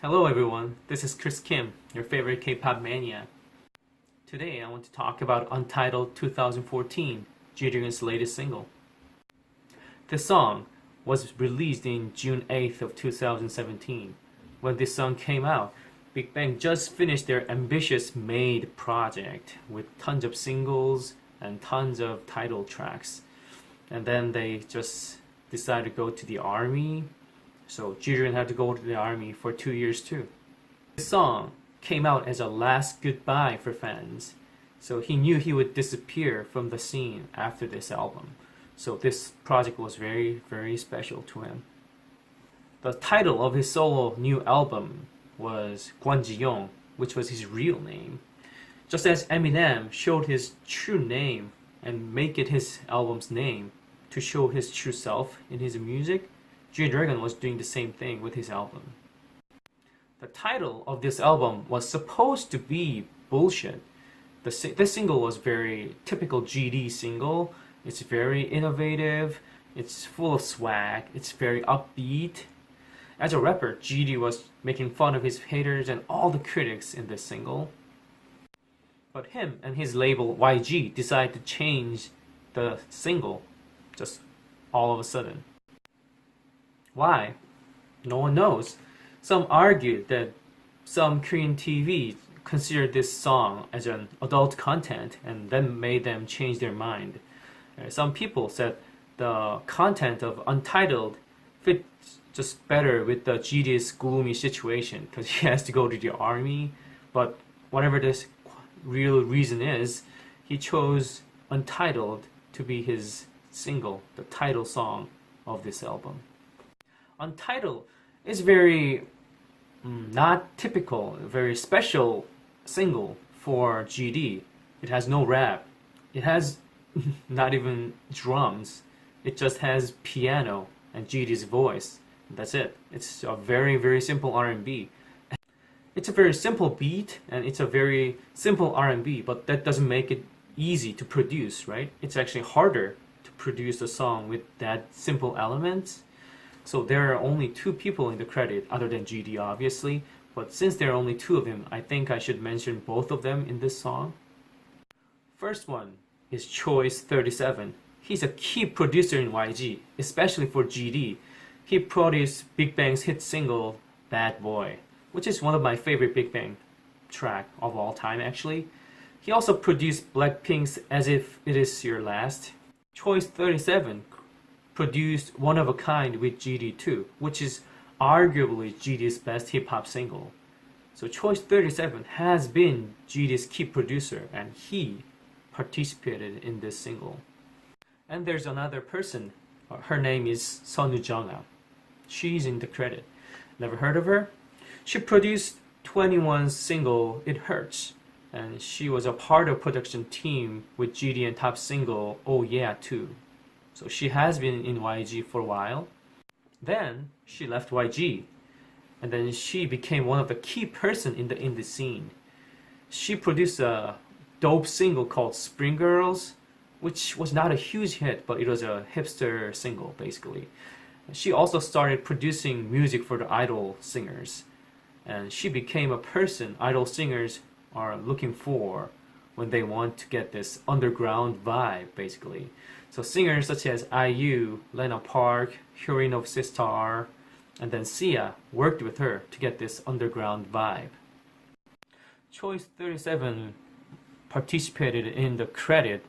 Hello everyone, this is Chris Kim, your favorite K-pop maniac. Today I want to talk about Untitled 2014, Jiren's latest single. This song was released in June 8th of 2017. When this song came out, Big Bang just finished their ambitious Made project with tons of singles and tons of title tracks. And then they just decided to go to the army. So Jiren had to go to the army for 2 years too. This song came out as a last goodbye for fans. So he knew he would disappear from the scene after this album. So this project was very, very special to him. The title of his solo new album was Kwon Ji-young, which was his real name. Just as Eminem showed his true name and make it his album's name to show his true self in his music, G-Dragon was doing the same thing with his album. The title of this album was supposed to be Bullshit. This single was very typical GD single. It's very innovative, it's full of swag, it's very upbeat. As a rapper, GD was making fun of his haters and all the critics in this single. But him and his label YG decided to change the single just all of a sudden. Why? No one knows. Some argued that some Korean TV considered this song as an adult content and then made them change their mind. Some people said the content of Untitled fits just better with the GD's gloomy situation because he has to go to the army. But whatever this real reason is, he chose Untitled to be his single, the title song of this album. Untitled is very not typical, very special single for GD. It has no rap. It has not even drums. It just has piano and GD's voice. That's it. It's a very, very simple R&B. It's a very simple beat and it's a very simple R&B, but that doesn't make it easy to produce, right? It's actually harder to produce a song with that simple elements. So there are only two people in the credit other than GD obviously, but since there are only two of them, I think I should mention both of them in this song. First one is Choice 37. He's a key producer in YG, especially for GD. He produced Big Bang's hit single Bad Boy, which is one of my favorite Big Bang track of all time actually. He also produced Blackpink's As If It Is Your Last. Choice 37 produced One of a Kind with GD2, which is arguably GD's best hip-hop single. So Choice 37 has been GD's key producer and he participated in this single. And there's another person. Her name is Sonu Jung-ah. She's in the credit. Never heard of her? She produced 21's single It Hurts, and she was a part of production team with GD and top single Oh Yeah too. So she has been in YG for a while. Then she left YG, and then she became one of the key person in the indie scene. She produced a dope single called Spring Girls, which was not a huge hit, but it was a hipster single basically. She also started producing music for the idol singers, and she became a person idol singers are looking for when they want to get this underground vibe basically. So singers such as IU, Lena Park, Hyurin of Sistar, and then Sia worked with her to get this underground vibe. Choice 37 participated in the credit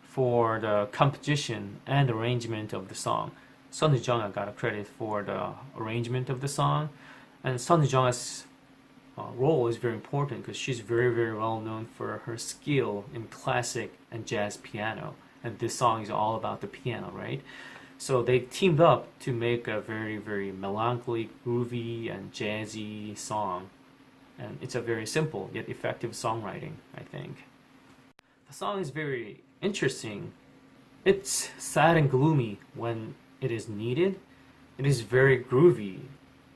for the composition and arrangement of the song. Sonu Jung-ah got a credit for the arrangement of the song, and Sonu Jung-ah's role is very important because she's very, very well known for her skill in classic and jazz piano. And this song is all about the piano, right? So they teamed up to make a very, very melancholy, groovy, and jazzy song. And it's a very simple yet effective songwriting, I think. The song is very interesting. It's sad and gloomy when it is needed. It is very groovy.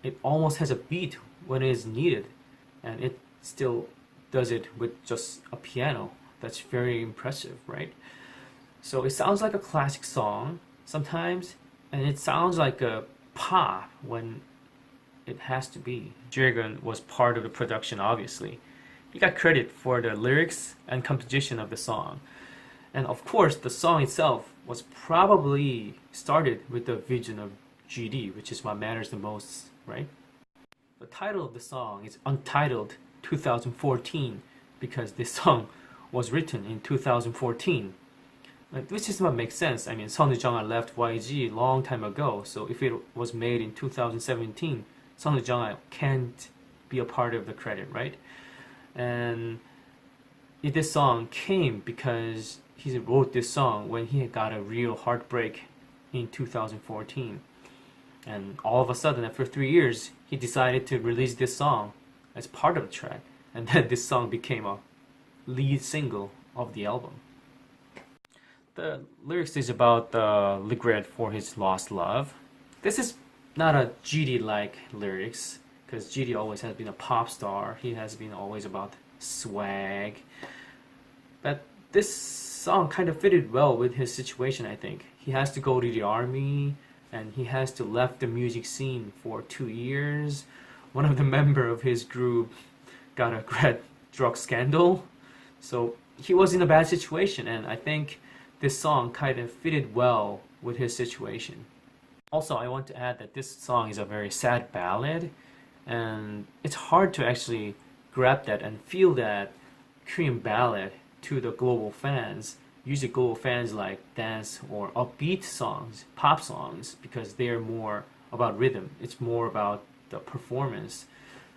It almost has a beat when it is needed. And it still does it with just a piano. That's very impressive, right? So it sounds like a classic song sometimes, and it sounds like a pop when it has to be. Dragon was part of the production, obviously. He got credit for the lyrics and composition of the song. And of course, the song itself was probably started with the vision of GD, which is what matters the most, right? The title of the song is Untitled 2014 because this song was written in 2014. Which is what makes sense. I mean, Son Jung left YG a long time ago, so if it was made in 2017, Son Jung can't be a part of the credit, right? And this song came because he wrote this song when he got a real heartbreak in 2014. And all of a sudden, after 3 years, he decided to release this song as part of the track. And then this song became a lead single of the album. The lyrics is about the regret for his lost love. This is not a GD-like lyrics, because GD always has been a pop star. He has been always about swag. But this song kind of fitted well with his situation, I think. He has to go to the army, and he has to left the music scene for 2 years. One of the member of his group got a drug scandal. So he was in a bad situation, and I think this song kind of fitted well with his situation. Also, I want to add that this song is a very sad ballad, and it's hard to actually grab that and feel that Korean ballad to the global fans. Usually global fans like dance or upbeat songs, pop songs, because they're more about rhythm. It's more about the performance,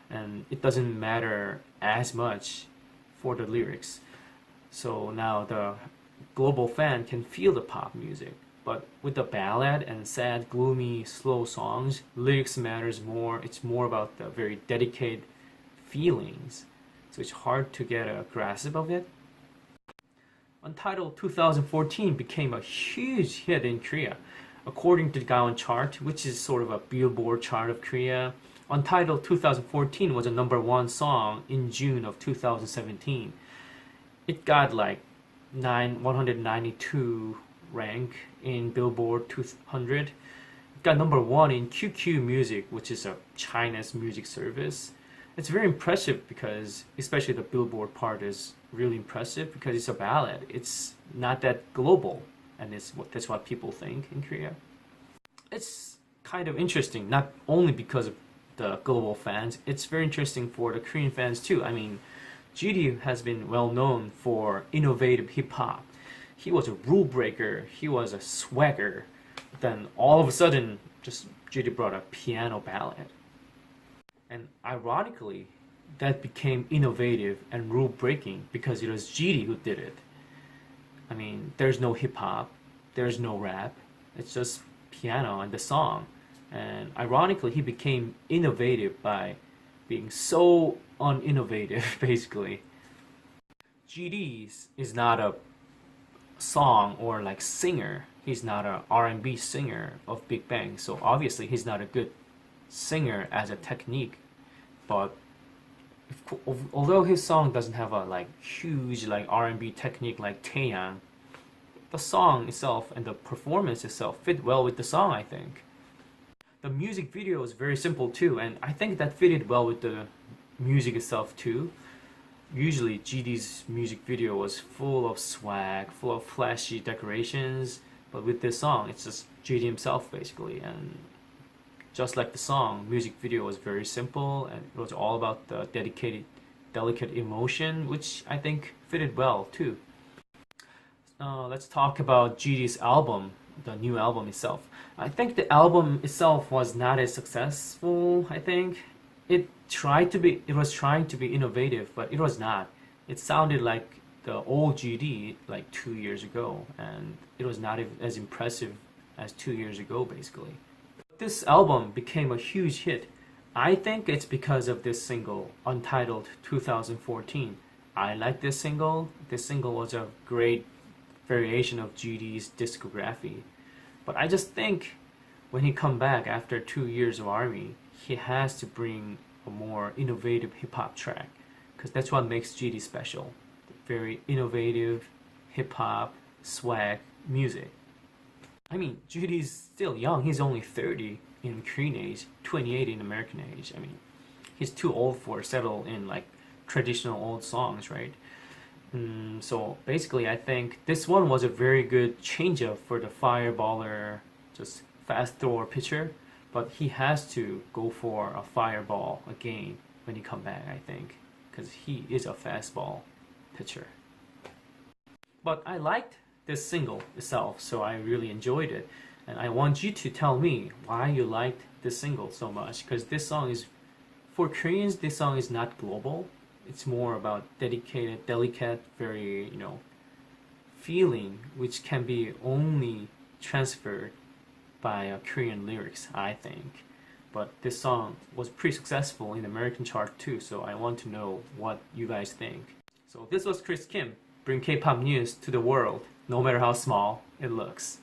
and it doesn't matter as much for the lyrics. So now the global fan can feel the pop music, but with the ballad and sad, gloomy, slow songs, lyrics matters more. It's more about the very dedicated feelings, so it's hard to get a grasp of it. Untitled 2014 became a huge hit in Korea. According to the Gaon chart, which is sort of a Billboard chart of Korea, Untitled 2014 was a #1 song in June of 2017. It got like 192 rank in Billboard 200. It got #1 in QQ Music, which is a China's music service. It's very impressive because, especially the Billboard part is really impressive because it's a ballad. It's not that global, and that's what people think in Korea. It's kind of interesting, not only because of the global fans, it's very interesting for the Korean fans too. I mean, GD has been well known for innovative hip hop. He was a rule breaker, he was a swagger. Then all of a sudden, just GD brought a piano ballad. And ironically, that became innovative and rule breaking because it was GD who did it. I mean, there's no hip hop, there's no rap, it's just piano and the song. And ironically, he became innovative by being so uninnovative, basically. GD is not a song or like singer. He's not a R&B singer of Big Bang, so obviously he's not a good singer as a technique. But although his song doesn't have a like huge like R&B technique like Taeyang, the song itself and the performance itself fit well with the song, I think. The music video is very simple too, and I think that fitted well with the music itself too. Usually GD's music video was full of swag, full of flashy decorations, but with this song it's just GD himself basically, and just like the song, music video was very simple and it was all about the delicate emotion, which I think fitted well too. Let's talk about GD's album, the new album itself. I think the album itself was not as successful. I think it was trying to be innovative, but it was not. It sounded like the old GD like 2 years ago, and it was not as impressive as 2 years ago basically. This album became a huge hit. I think it's because of this single, Untitled 2014. I like this single. This single was a great variation of GD's discography. But I just think when he come back after 2 years of army, he has to bring a more innovative hip-hop track, because that's what makes GD special. Very innovative hip-hop, swag music. I mean, GD is still young, he's only 30, in Korean age, 28 in American age. I mean, he's too old for settle in like traditional old songs, right? So basically, I think this one was a very good change-up for the fireballer, just fast thrower pitcher. But he has to go for a fireball again when he come back, I think, because he is a fastball pitcher. But I liked this single itself, so I really enjoyed it. And I want you to tell me why you liked this single so much, because this song is, for Koreans, this song is not global. It's more about dedicated, delicate, very, feeling, which can be only transferred by Korean lyrics, I think. But this song was pretty successful in the American chart too, so I want to know what you guys think. So this was Chris Kim. Bring K-pop news to the world, no matter how small it looks.